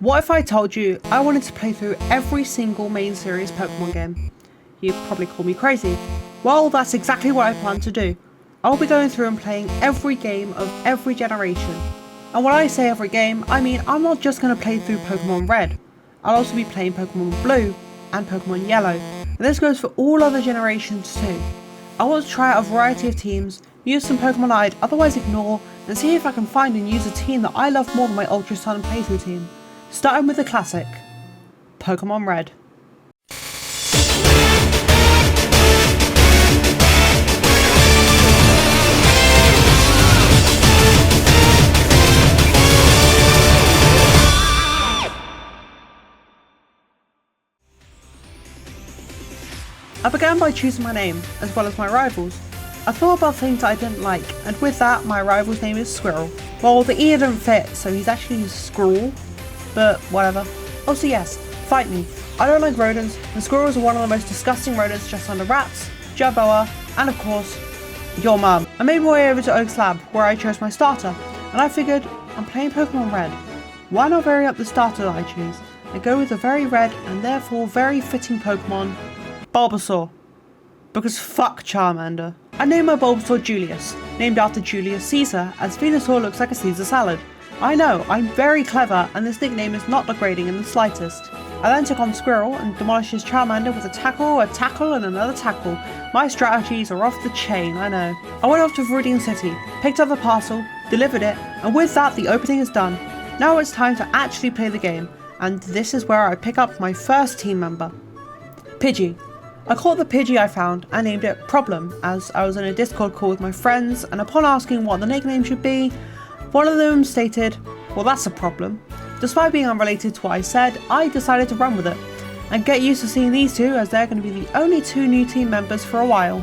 What if I told you I wanted to play through every single main series Pokemon game? You'd probably call me crazy. Well, that's exactly what I plan to do. I'll be going through and playing every game of every generation. And when I say every game, I mean I'm not just going to play through Pokémon Red. I'll also be playing Pokémon Blue and Pokémon Yellow. And this goes for all other generations too. I want to try out a variety of teams, use some Pokemon I'd otherwise ignore, and see if I can find and use a team that I love more than my Ultra Sun playthrough team. Starting with the classic, Pokémon Red. I began by choosing my name, as well as my rivals. I thought about things that I didn't like, and with that, my rival's name is Squirrel. Well, the E didn't fit, so he's actually Squirrel, but whatever. Also yes, fight me. I don't like rodents, and squirrels are one of the most disgusting rodents just under rats, Jerboa, and of course, your mum. I made my way over to Oak's lab, where I chose my starter, and I figured, I'm playing Pokemon Red. Why not vary up the starter that I choose, and go with a very red and therefore very fitting Pokemon, Bulbasaur. Because fuck Charmander. I named my Bulbasaur Julius, named after Julius Caesar, as Venusaur looks like a Caesar salad. I know, I'm very clever, and this nickname is not degrading in the slightest. I then took on Squirrel and demolished his Charmander with a tackle, and another tackle. My strategies are off the chain, I know. I went off to Viridian City, picked up the parcel, delivered it, and with that the opening is done. Now it's time to actually play the game, and this is where I pick up my first team member. Pidgey. I caught the Pidgey I found and named it Problem, as I was in a Discord call with my friends, and upon asking what the nickname should be, one of them stated, well that's a problem. Despite being unrelated to what I said, I decided to run with it, and get used to seeing these two as they're going to be the only two new team members for a while.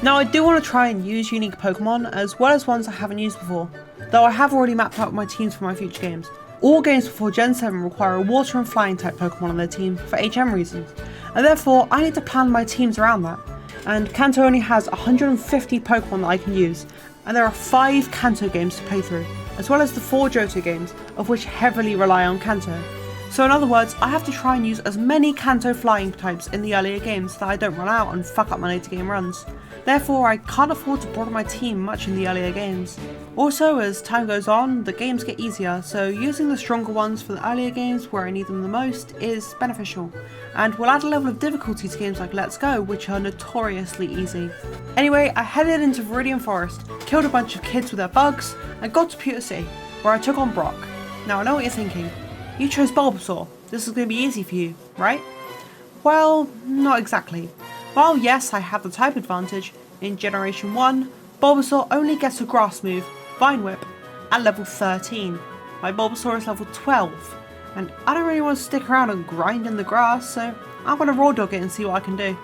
Now I do want to try and use unique Pokemon as well as ones I haven't used before, though I have already mapped out my teams for my future games. All games before Gen 7 require a water and flying type Pokemon on their team for HM reasons, and therefore I need to plan my teams around that. And Kanto only has 150 Pokemon that I can use, and there are 5 Kanto games to play through, as well as the 4 Johto games, of which heavily rely on Kanto. So in other words, I have to try and use as many Kanto flying types in the earlier games that I don't run out and fuck up my later game runs. Therefore, I can't afford to broaden my team much in the earlier games. Also, as time goes on, the games get easier, so using the stronger ones for the earlier games where I need them the most is beneficial, and will add a level of difficulty to games like Let's Go, which are notoriously easy. Anyway, I headed into Viridian Forest, killed a bunch of kids with their bugs, and got to Pewter City, where I took on Brock. Now I know what you're thinking, you chose Bulbasaur, this is going to be easy for you, right? Well, not exactly. While yes, I have the type advantage, in Generation 1, Bulbasaur only gets a grass move, Vine Whip, at level 13. My Bulbasaur is level 12, and I don't really want to stick around and grind in the grass, so I'm going to Raw Dog it and see what I can do.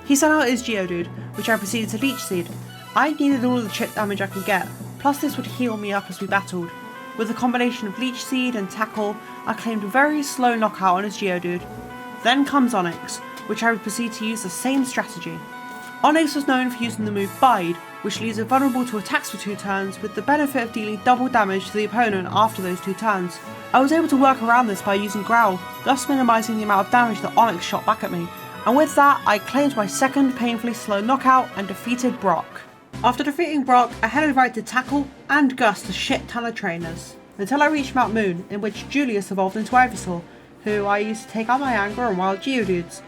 He sent out his Geodude, which I proceeded to Leech Seed. I needed all of the chip damage I could get, plus this would heal me up as we battled. With a combination of Leech Seed and Tackle, I claimed a very slow knockout on his Geodude. Then comes Onix, which I would proceed to use the same strategy. Onix was known for using the move Bide, which leaves it vulnerable to attacks for 2 turns, with the benefit of dealing double damage to the opponent after those 2 turns. I was able to work around this by using Growl, thus minimising the amount of damage that Onix shot back at me, and with that I claimed my second painfully slow knockout and defeated Brock. After defeating Brock, I headed right to Tackle and Gust a shit ton of trainers, until I reached Mount Moon, in which Julius evolved into Ivysaur, who I used to take out my anger on wild Geodudes.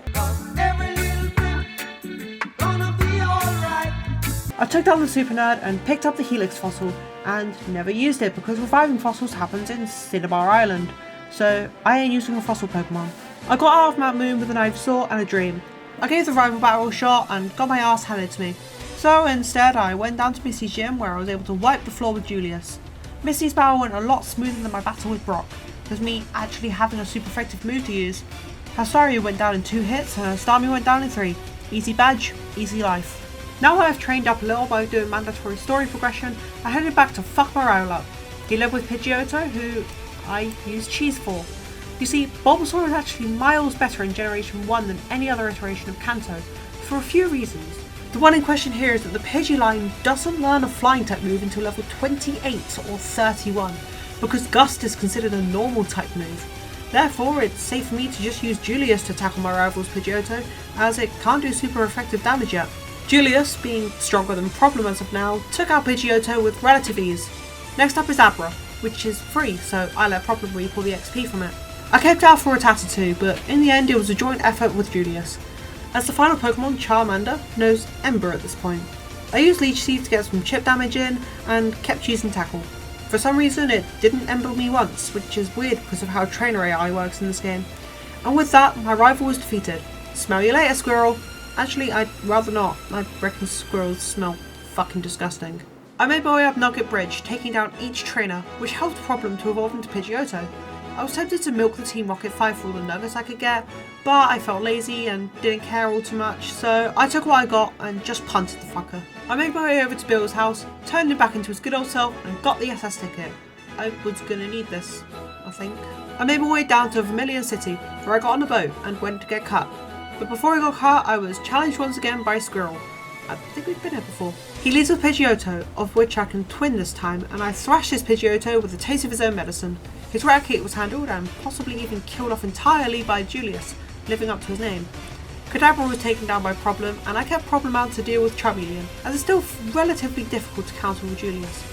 I took down the Super Nerd and picked up the Helix fossil, and never used it because reviving fossils happens in Cinnabar Island, so I ain't using a fossil Pokemon. I got out of Mount Moon with an Ivysaur and a Dream. I gave the rival battle a shot and got my ass handed to me, so instead I went down to Misty's gym where I was able to wipe the floor with Julius. Misty's battle went a lot smoother than my battle with Brock, with me actually having a super effective move to use. Hasaria went down in 2 hits and Starmie went down in 3. Easy badge, easy life. Now that I've trained up a little by doing mandatory story progression, I headed back to fuck my rival up. He led with Pidgeotto, who I used Cheese for. You see, Bulbasaur is actually miles better in Generation 1 than any other iteration of Kanto, for a few reasons. The one in question here is that the Pidgey line doesn't learn a flying type move until level 28 or 31, because Gust is considered a normal type move. Therefore, it's safe for me to just use Julius to tackle my rival's Pidgeotto, as it can't do super effective damage yet. Julius, being stronger than Problem as of now, took out Pidgeotto with relative ease. Next up is Abra, which is free, so I let Problem reap all the XP from it. I kept out for Rattata too, but in the end it was a joint effort with Julius. As the final Pokemon, Charmander knows Ember at this point. I used Leech Seed to get some chip damage in, and kept using Tackle. For some reason it didn't Ember me once, which is weird because of how Trainer AI works in this game. And with that, my rival was defeated. Smell you later, Squirrel! Actually, I'd rather not. I reckon squirrels smell fucking disgusting. I made my way up Nugget Bridge, taking down each trainer, which helped Problem to evolve into Pidgeotto. I was tempted to milk the Team Rocket 5 for all the nuggets I could get, but I felt lazy and didn't care all too much, so I took what I got and just punted the fucker. I made my way over to Bill's house, turned him back into his good old self, and got the SS ticket. I was gonna need this, I think. I made my way down to Vermilion City, where I got on a boat and went to get cut. But before I got cut, I was challenged once again by Squirrel. I think we've been here before. He leads with Pidgeotto, of which I can twin this time, and I thrashed his Pidgeotto with a taste of his own medicine. His Raticate was handled and possibly even killed off entirely by Julius, living up to his name. Kadabra was taken down by Problem, and I kept Problem out to deal with Charmeleon, as it's still relatively difficult to counter with Julius.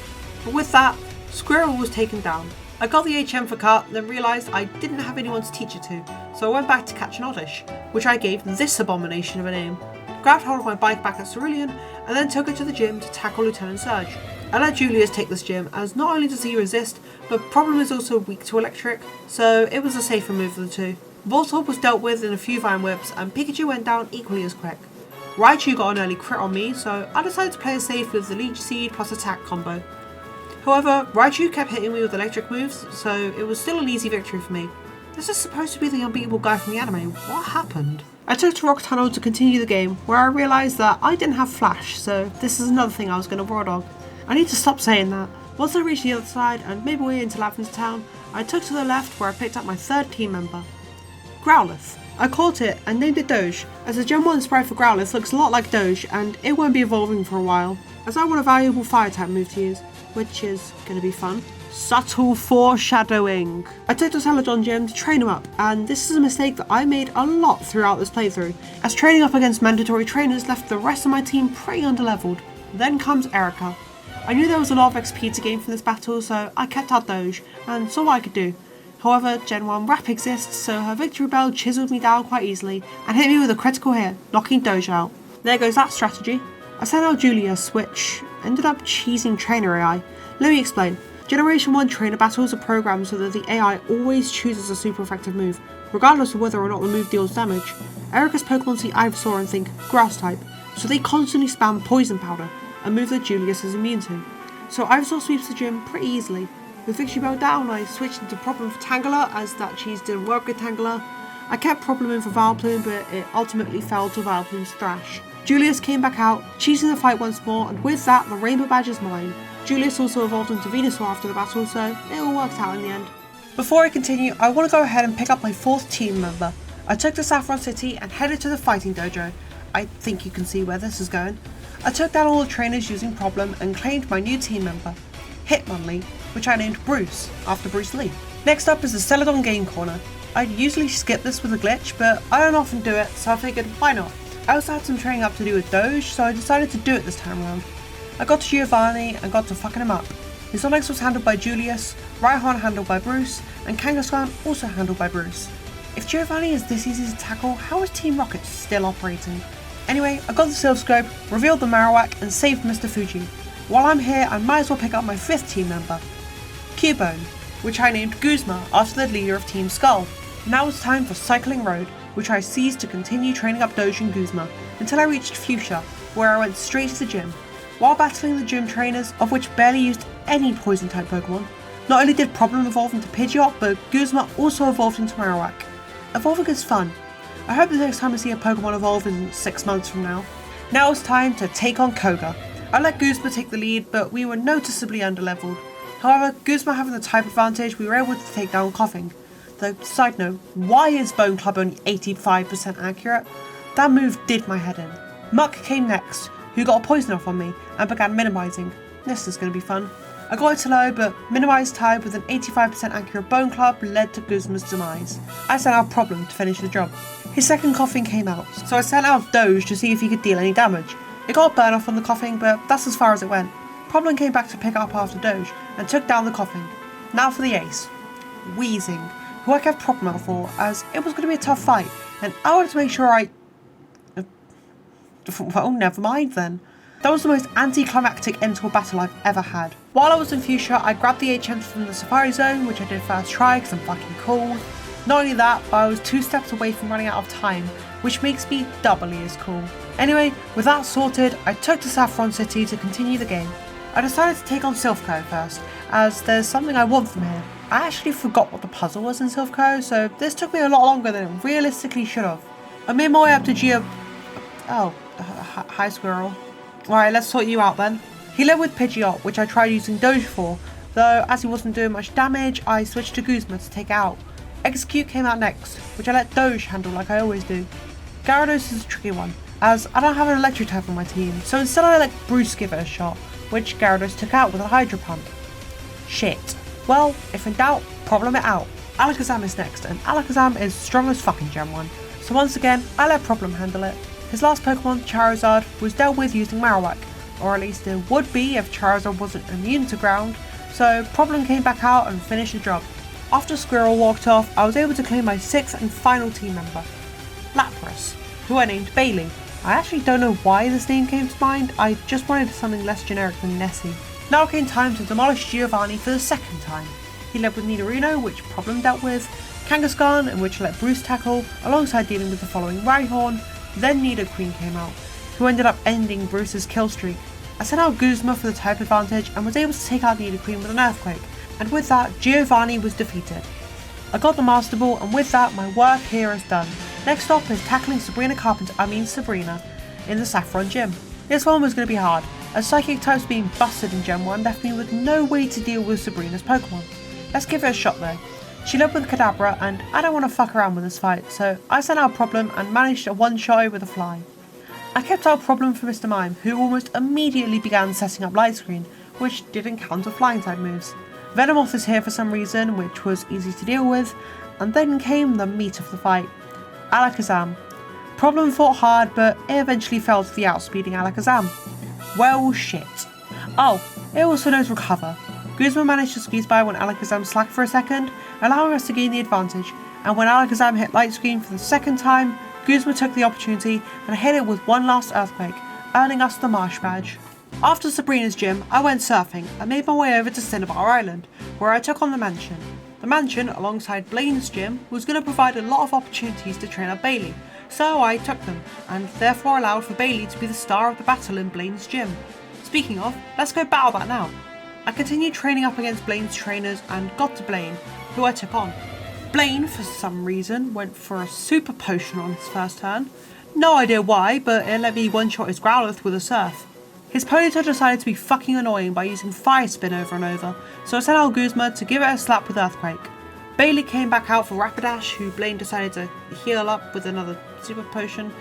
But with that, Squirrel was taken down. I got the HM for Cut, then realised I didn't have anyone to teach it to, so I went back to catch an Oddish, which I gave this abomination of a name. Grabbed hold of my bike back at Cerulean, and then took it to the gym to tackle Lieutenant Surge. I let Julius take this gym, as not only does he resist, but Problem is also weak to electric, so it was a safer move of the two. Voltorb was dealt with in a few Vine Whips, and Pikachu went down equally as quick. Raichu got an early crit on me, so I decided to play it safe with the Leech Seed plus attack combo. However, Raichu kept hitting me with electric moves, so it was still an easy victory for me. This is supposed to be the unbeatable guy from the anime. What happened? I took to Rock Tunnel to continue the game, where I realised that I didn't have Flash, so this is another thing I was going to Raw Dog. I need to stop saying that. Once I reached the other side and made my way into Lavender Town, I took to the left where I picked up my third team member, Growlithe. I caught it and named it Doge, as the Gen 1 sprite for Growlithe looks a lot like Doge and it won't be evolving for a while, as I want a valuable fire type move to use, which is going to be fun. Subtle foreshadowing. I took the Celadon Gym to train him up, and this is a mistake that I made a lot throughout this playthrough, as training up against mandatory trainers left the rest of my team pretty underleveled. Then comes Erica. I knew there was a lot of XP to gain from this battle, so I kept out Doge, and saw what I could do. However, Gen 1 Wrap exists, so her Victory Bell chiseled me down quite easily, and hit me with a critical hit, knocking Doge out. There goes that strategy. I sent out Julius, which ended up cheesing Trainer AI. Let me explain. Generation 1 trainer battles are programmed so that the AI always chooses a super effective move, regardless of whether or not the move deals damage. Erica's Pokemon see Ivysaur and think Grass type, so they constantly spam Poison Powder, a move that Julius is immune to. So Ivysaur sweeps the gym pretty easily. With Victory Bell down, I switched into Problem for Tangela, as that cheese didn't work with Tangela. I kept Problem in for Vileplume, but it ultimately fell to Vileplume's Thrash. Julius came back out, cheesing the fight once more, and with that, the Rainbow Badge is mine. Julius also evolved into Venusaur after the battle, so it all worked out in the end. Before I continue, I want to go ahead and pick up my fourth team member. I took to Saffron City and headed to the Fighting Dojo. I think you can see where this is going. I took down all the trainers using Problem and claimed my new team member, Hitmonlee, which I named Bruce, after Bruce Lee. Next up is the Celadon Game Corner. I'd usually skip this with a glitch, but I don't often do it, so I figured why not. I also had some training up to do with Doge, so I decided to do it this time around. I got to Giovanni and got to fucking him up. His Onyx was handled by Julius, Rhyhorn handled by Bruce, and Kangaskhan also handled by Bruce. If Giovanni is this easy to tackle, how is Team Rocket still operating? Anyway, I got the Silph Scope, revealed the Marowak, and saved Mr. Fuji. While I'm here, I might as well pick up my fifth team member, Cubone, which I named Guzma after the leader of Team Skull. Now it's time for Cycling Road, which I seized to continue training up Doge and Guzma, until I reached Fuchsia, where I went straight to the gym. While battling the gym trainers, of which barely used any poison-type Pokemon, not only did Problem evolve into Pidgeot, but Guzma also evolved into Marowak. Evolving is fun. I hope the next time I see a Pokemon evolve isn't 6 months from now. Now it's time to take on Koga. I let Guzma take the lead, but we were noticeably underleveled. However, Guzma having the type advantage, we were able to take down Coughing. Though, side note, why is Bone Club only 85% accurate? That move did my head in. Muck came next, who got a poison off on me and began minimizing. This is going to be fun. I got it to low, but minimised time with an 85% accurate Bone Club led to Guzma's demise. I sent out Problem to finish the job. His second coughing came out, so I sent out Doge to see if he could deal any damage. It got a burn off on the coughing, but that's as far as it went. Problem came back to pick up after Doge and took down the coughing. Now for the ace. Wheezing, who I kept Problem out for, as it was going to be a tough fight, and I wanted to make sure well, never mind then. That was the most anticlimactic end to a battle I've ever had. While I was in Fuchsia, I grabbed the HMs from the Safari Zone, which I did first try because I'm fucking cool. Not only that, but I was 2 steps away from running out of time, which makes me doubly as cool. Anyway, with that sorted, I took to Saffron City to continue the game. I decided to take on Silphco first, as there's something I want from here. I actually forgot what the puzzle was in Silphco, so this took me a lot longer than it realistically should have. I made my way up to hi Squirrel. Alright, let's sort you out then. He led with Pidgeot, which I tried using Doge for, though as he wasn't doing much damage, I switched to Guzma to take it out. Execute came out next, which I let Doge handle like I always do. Gyarados is a tricky one, as I don't have an electric type on my team, so instead I let Bruce give it a shot, which Gyarados took out with a Hydro Pump. Shit. Well, if in doubt, problem it out. Alakazam is next, and Alakazam is strong as fucking Gen 1, so once again, I let Problem handle it. His last Pokemon, Charizard, was dealt with using Marowak, or at least it would be if Charizard wasn't immune to ground, so Problem came back out and finished the job. After Squirrel walked off, I was able to claim my 6th and final team member, Lapras, who I named Bailey. I actually don't know why this name came to mind, I just wanted something less generic than Nessie. Now came time to demolish Giovanni for the second time. He led with Nidorino, which Problem dealt with, Kangaskhan, in which I let Bruce tackle, alongside dealing with the following Rhyhorn. Then Nidoqueen came out, who ended up ending Bruce's kill streak. I sent out Guzma for the type advantage and was able to take out Nidoqueen with an Earthquake, and with that, Giovanni was defeated. I got the Master Ball, and with that, my work here is done. Next up is tackling Sabrina, in the Saffron Gym. This one was going to be hard, as Psychic types being busted in Gen 1 left me with no way to deal with Sabrina's Pokemon. Let's give it a shot though. She led with Kadabra, and I don't want to fuck around with this fight, so I sent out Problem and managed a one-shot with a Fly. I kept out Problem for Mr. Mime, who almost immediately began setting up Light Screen, which didn't counter flying type moves. Venomoth is here for some reason, which was easy to deal with, and then came the meat of the fight. Alakazam. Problem fought hard, but it eventually fell to the outspeeding Alakazam. Well, shit. Oh, it also knows Recover. Guzma managed to squeeze by when Alakazam slacked for a second, allowing us to gain the advantage, and when Alakazam hit Light Screen for the second time, Guzma took the opportunity and hit it with one last Earthquake, earning us the Marsh Badge. After Sabrina's gym, I went surfing and made my way over to Cinnabar Island, where I took on the Mansion. The Mansion, alongside Blaine's gym, was going to provide a lot of opportunities to train up Bailey, so I took them, and therefore allowed for Bailey to be the star of the battle in Blaine's gym. Speaking of, let's go battle that now. I continued training up against Blaine's trainers and got to Blaine, who I took on. Blaine, for some reason, went for a Super Potion on his first turn. No idea why, but it let me one-shot his Growlithe with a Surf. His Ponyta decided to be fucking annoying by using Fire Spin over and over, so I sent out Guzma to give it a slap with Earthquake. Bailey came back out for Rapidash, who Blaine decided to heal up with another Super Potion.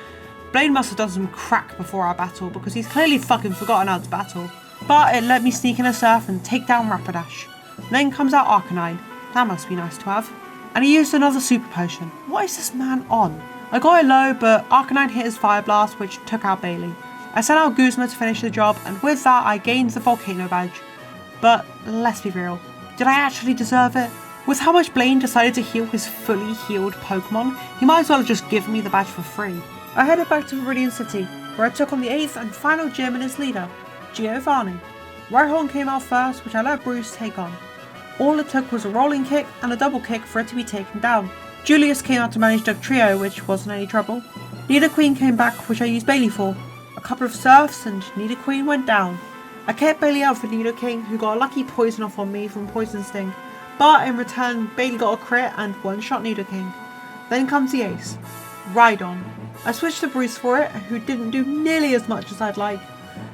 Blaine must have done some crack before our battle, because he's clearly fucking forgotten how to battle. But it let me sneak in a Surf and take down Rapidash. Then comes out Arcanine. That must be nice to have. And he used another Super Potion. What is this man on? I got it low, but Arcanine hit his Fire Blast, which took out Bailey. I sent out Guzma to finish the job, and with that I gained the Volcano Badge. But let's be real, did I actually deserve it? With how much Blaine decided to heal his fully healed Pokemon, he might as well have just given me the badge for free. I headed back to Viridian City, where I took on the 8th and final gym and its leader, Giovanni. Rhyhorn came out first, which I let Bruce take on. All it took was a rolling kick and a double kick for it to be taken down. Julius came out to manage Dugtrio, which wasn't any trouble. Nidoqueen came back, which I used Bailey for. A couple of Surfs and Nidoqueen went down. I kept Bailey out for Nidoking, who got a lucky poison off on me from Poison Sting, but in return Bailey got a crit and one-shot Nidoking. Then comes the ace, Rhydon. I switched to Bruce for it, who didn't do nearly as much as I'd like.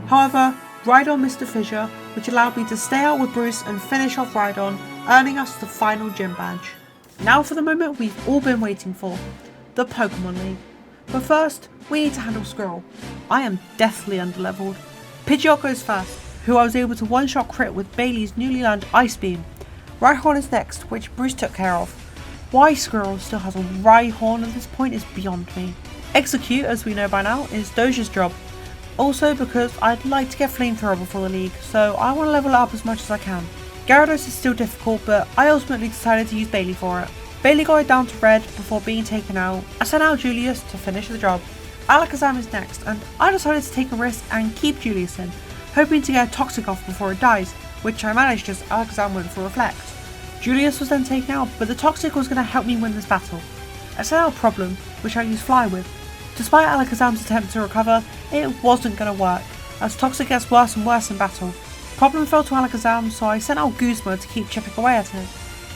However, Rhydon missed a fissure, which allowed me to stay out with Bruce and finish off Rhydon, earning us the final gym badge. Now for the moment we've all been waiting for, the Pokémon League. But first, we need to handle Squirrel. I am deathly underleveled. Pidgeot goes first, who I was able to one-shot crit with Bailey's newly learned Ice Beam. Rhyhorn is next, which Bruce took care of. Why Squirrel still has a Rhyhorn at this point is beyond me. Execute, as we know by now, is Doja's job. Also because I'd like to get Flamethrower before the league, so I want to level it up as much as I can. Gyarados is still difficult, but I ultimately decided to use Bailey for it. Bailey got it down to red before being taken out. I sent out Julius to finish the job. Alakazam is next, and I decided to take a risk and keep Julius in, hoping to get a Toxic off before it dies, which I managed as Alakazam went for Reflect. Julius was then taken out, but the Toxic was going to help me win this battle. I sent out Problem, which I used Fly with. Despite Alakazam's attempt to recover, it wasn't going to work, as Toxic gets worse and worse in battle. Problem fell to Alakazam, so I sent out Guzma to keep chipping away at it.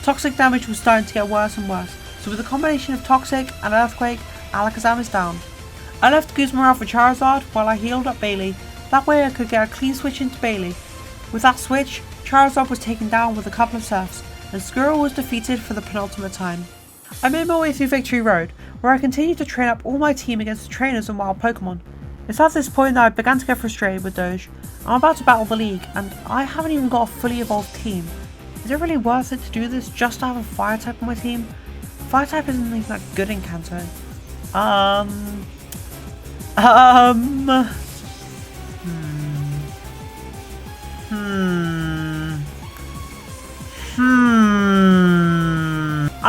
Toxic damage was starting to get worse and worse, so with a combination of Toxic and Earthquake, Alakazam is down. I left Guzma out for Charizard while I healed up Bailey, that way I could get a clean switch into Bailey. With that switch, Charizard was taken down with a couple of Surfs, and Squirrel was defeated for the penultimate time. I made my way through Victory Road, where I continued to train up all my team against the trainers and wild Pokemon. It's at this point that I began to get frustrated with Doge. I'm about to battle the league, and I haven't even got a fully evolved team. Is it really worth it to do this just to have a Fire type on my team? Fire type isn't even that good in Kanto. I'm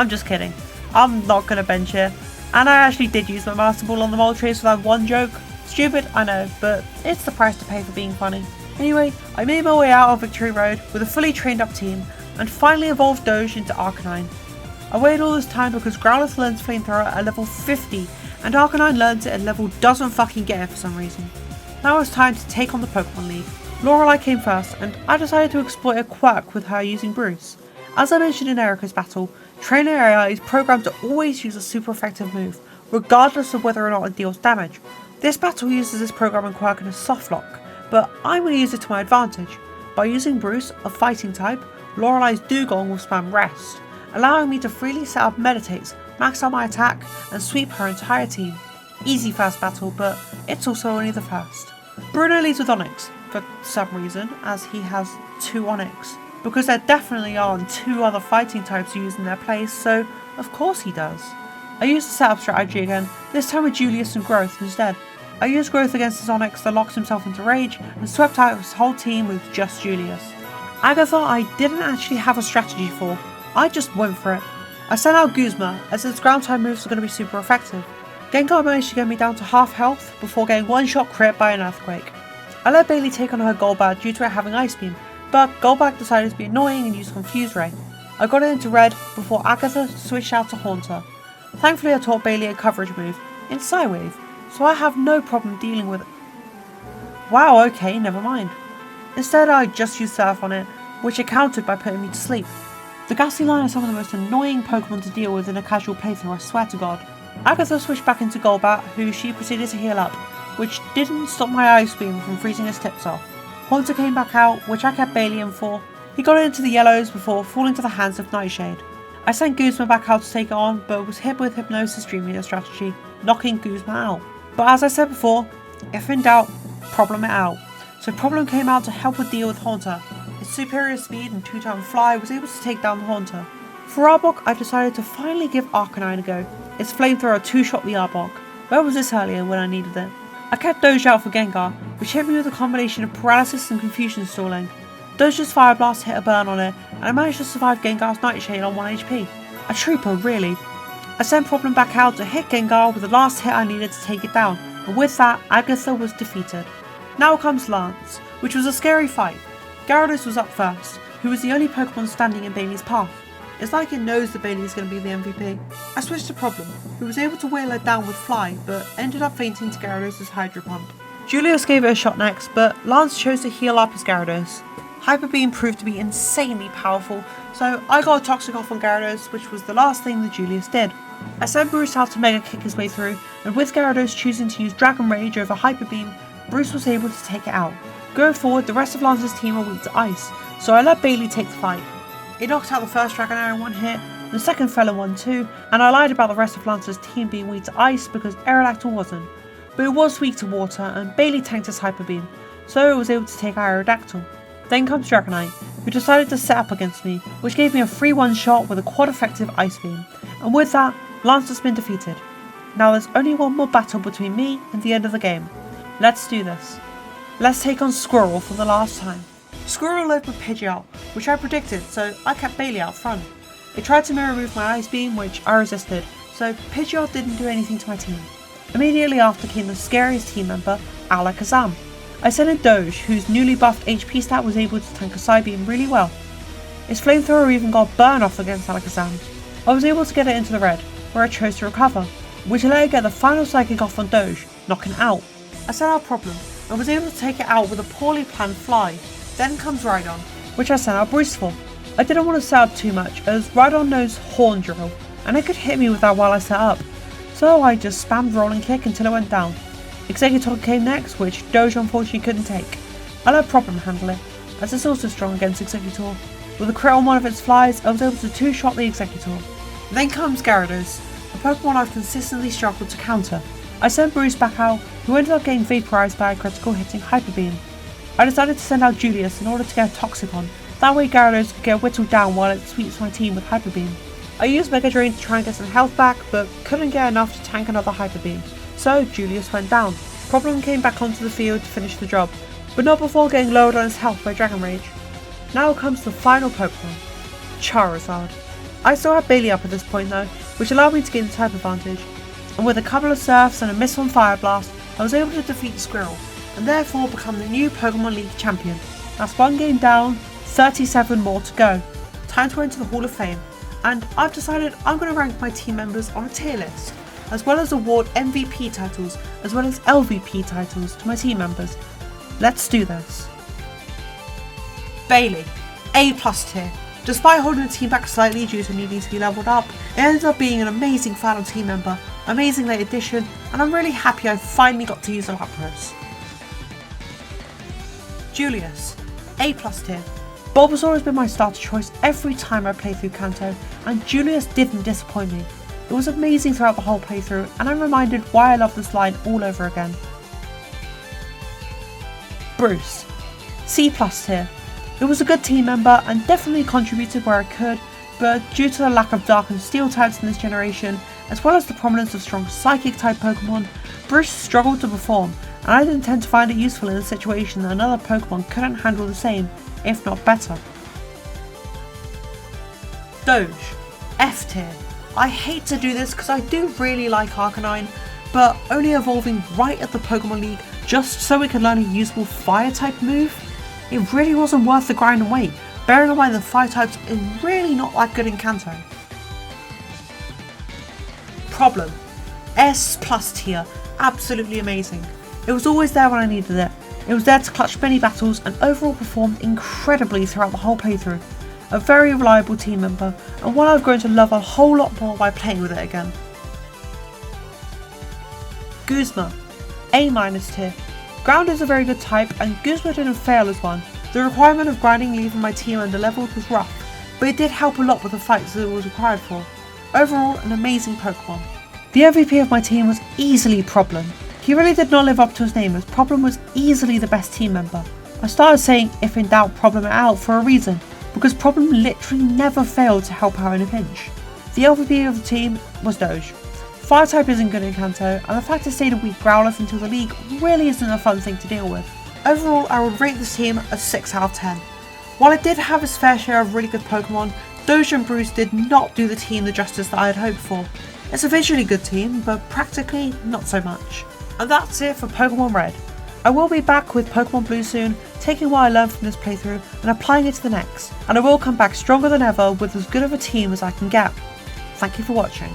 just kidding. I'm not gonna bench here. And I actually did use my Master Ball on the Moltres for that one joke. Stupid, I know, but it's the price to pay for being funny. Anyway, I made my way out of Victory Road with a fully trained up team, and finally evolved Doge into Arcanine. I waited all this time because Growlithe learns Flamethrower at level 50, and Arcanine learns it at level doesn't fucking get it for some reason. Now it's time to take on the Pokemon League. Lorelei came first, and I decided to exploit a quirk with her using Bruce. As I mentioned in Erica's battle, Trainer AI is programmed to always use a super effective move, regardless of whether or not it deals damage. This battle uses this programming quirk in a soft lock, but I'm going to use it to my advantage. By using Bruce, a fighting type, Lorelei's Dugong will spam Rest, allowing me to freely set up Meditates, max out my attack, and sweep her entire team. Easy first battle, but it's also only the first. Bruno leads with Onix, for some reason, as he has 2 Onix. Because there definitely aren't 2 other fighting types used in their place, so of course he does. I used the setup strategy again, this time with Julius and Growth instead. I used Growth against his Onix that locks himself into Rage, and swept out his whole team with just Julius. Agatha I didn't actually have a strategy for, I just went for it. I sent out Guzma, as its ground type moves are going to be super effective. Gengar managed to get me down to half health before getting one-shot crit by an Earthquake. I let Bailey take on her Golbat due to it having Ice Beam, but Golbat decided to be annoying and used Confuse Ray. I got it into red before Agatha switched out to Haunter. Thankfully I taught Bailey a coverage move, in Psywave, so I have no problem dealing with it. Wow, okay, never mind. Instead I just used Surf on it, which it countered by putting me to sleep. The Ghastly line are some of the most annoying Pokemon to deal with in a casual playthrough, I swear to god. Agatha switched back into Golbat, who she proceeded to heal up, which didn't stop my Ice Beam from freezing his tips off. Haunter came back out, which I kept Bailey in for. He got it into the yellows before falling to the hands of Nightshade. I sent Guzma back out to take it on, but was hit with Hypnosis Dream Eater strategy, knocking Guzma out. But as I said before, if in doubt, Problem it out. So Problem came out to help with deal with Haunter. His superior speed and 2-turn fly was able to take down the Haunter. For Arbok, I decided to finally give Arcanine a go. Its Flamethrower 2-shot the Arbok. Where was this earlier when I needed it? I kept Doge out for Gengar, which hit me with a combination of Paralysis and Confusion stalling. Doge's Fire Blast hit a burn on it, and I managed to survive Gengar's Nightshade on 1 HP. A trooper, really. I sent Problem back out to hit Gengar with the last hit I needed to take it down, and with that, Agatha was defeated. Now comes Lance, which was a scary fight. Gyarados was up first, who was the only Pokemon standing in Bailey's path. It's like it knows that Bailey is going to be the MVP. I switched to Problem, who was able to whale her down with Fly, but ended up fainting to Gyarados' Hydro Pump. Julius gave it a shot next, but Lance chose to heal up his Gyarados. Hyper Beam proved to be insanely powerful, so I got a Toxic off on Gyarados, which was the last thing that Julius did. I sent Bruce out to Mega Kick his way through, and with Gyarados choosing to use Dragon Rage over Hyper Beam, Bruce was able to take it out. Going forward, the rest of Lance's team are weak to Ice, so I let Bailey take the fight. It knocked out the first Dragonair in 1 hit, the second fell in 1 too, and I lied about the rest of Lance's team being weak to Ice because Aerodactyl wasn't. But it was weak to Water, and Bailey tanked his Hyper Beam. so I was able to take Aerodactyl. Then comes Dragonite, who decided to set up against me, which gave me a free one-shot with a quad-effective Ice Beam, and with that, Lance has been defeated. Now there's only one more battle between me and the end of the game. Let's do this. Let's take on Squirrel for the last time. Squirrel led with Pidgeot, which I predicted, so I kept Bailey out front. It tried to mirror move my Ice Beam, which I resisted, so Pidgeot didn't do anything to my team. Immediately after came the scariest team member, Alakazam. I sent in Doge, whose newly buffed HP stat was able to tank a Psybeam really well. Its Flamethrower even got burn off against Alakazam. I was able to get it into the red, where I chose to recover, which allowed it to get the final Psychic off on Doge, knocking it out. I set out Problem, and was able to take it out with a poorly planned fly. Then comes Rhydon, which I sent out Bruce for. I didn't want to set up too much, as Rhydon knows Horn Drill, and it could hit me with that while I set up, so I just spammed Rolling Kick until it went down. Exeggutor came next, which Doge unfortunately couldn't take. I let Problem handle it, as it's also strong against Exeggutor. With a crit on one of its flies, I was able to two-shot the Exeggutor. Then comes Gyarados, a Pokemon I've consistently struggled to counter. I sent Bruce back out, who ended up getting vaporized by a critical hitting Hyper Beam. I decided to send out Julius in order to get a Toxicon, that way Gyarados could get whittled down while it sweeps my team with Hyper Beam. I used Mega Drain to try and get some health back, but couldn't get enough to tank another Hyper Beam, so Julius went down. Problem came back onto the field to finish the job, but not before getting lowered on his health by Dragon Rage. Now comes the final Pokemon, Charizard. I still had Bailey up at this point though, which allowed me to gain the type advantage, and with a couple of Surfs and a miss on Fire Blast, I was able to defeat Squirrel, and therefore become the new Pokemon League champion. That's one game down, 37 more to go. Time to enter the Hall of Fame, and I've decided I'm going to rank my team members on a tier list, as well as award MVP titles as well as LVP titles to my team members. Let's do this. Bailey, A+ tier. Despite holding the team back slightly due to needing to be leveled up, it ended up being an amazing final team member, amazing late addition, and I'm really happy I finally got to use a Lapras. Julius, A+ tier. Bulbasaur has been my starter choice every time I play through Kanto, and Julius didn't disappoint me. It was amazing throughout the whole playthrough, and I'm reminded why I love this line all over again. Bruce, C+ tier. It was a good team member and definitely contributed where I could, but due to the lack of Dark and Steel types in this generation, as well as the prominence of strong Psychic type Pokemon, Bruce struggled to perform, and I didn't tend to find it useful in a situation that another Pokemon couldn't handle the same, if not better. Doge, F tier. I hate to do this because I do really like Arcanine, but only evolving right at the Pokemon League just so it could learn a usable Fire type move? It really wasn't worth the grind and wait, bearing in mind the Fire types is really not that good in Kanto. Problem, S+ tier. Absolutely amazing. It was always there when I needed it. It was there to clutch many battles and overall performed incredibly throughout the whole playthrough. A very reliable team member, and one I've grown to love a whole lot more by playing with it again. Guzma, A- tier. Ground is a very good type, and Guzma didn't fail as one. The requirement of grinding leaving my team underleveled was rough, but it did help a lot with the fights that it was required for. Overall, an amazing Pokemon. The MVP of my team was easily Problem. He really did not live up to his name, as Problem was easily the best team member. I started saying if in doubt Problem it out for a reason, because Problem literally never failed to help out in a pinch. The LVP of the team was Doge. Fire type isn't good in Kanto, and the fact it stayed a weak Growlithe until the League really isn't a fun thing to deal with. Overall, I would rate this team a 6 out of 10. While it did have its fair share of really good Pokemon, Doge and Bruce did not do the team the justice that I had hoped for. It's a visually good team, but practically not so much. And that's it for Pokémon Red. I will be back with Pokémon Blue soon, taking what I learned from this playthrough and applying it to the next, and I will come back stronger than ever with as good of a team as I can get. Thank you for watching.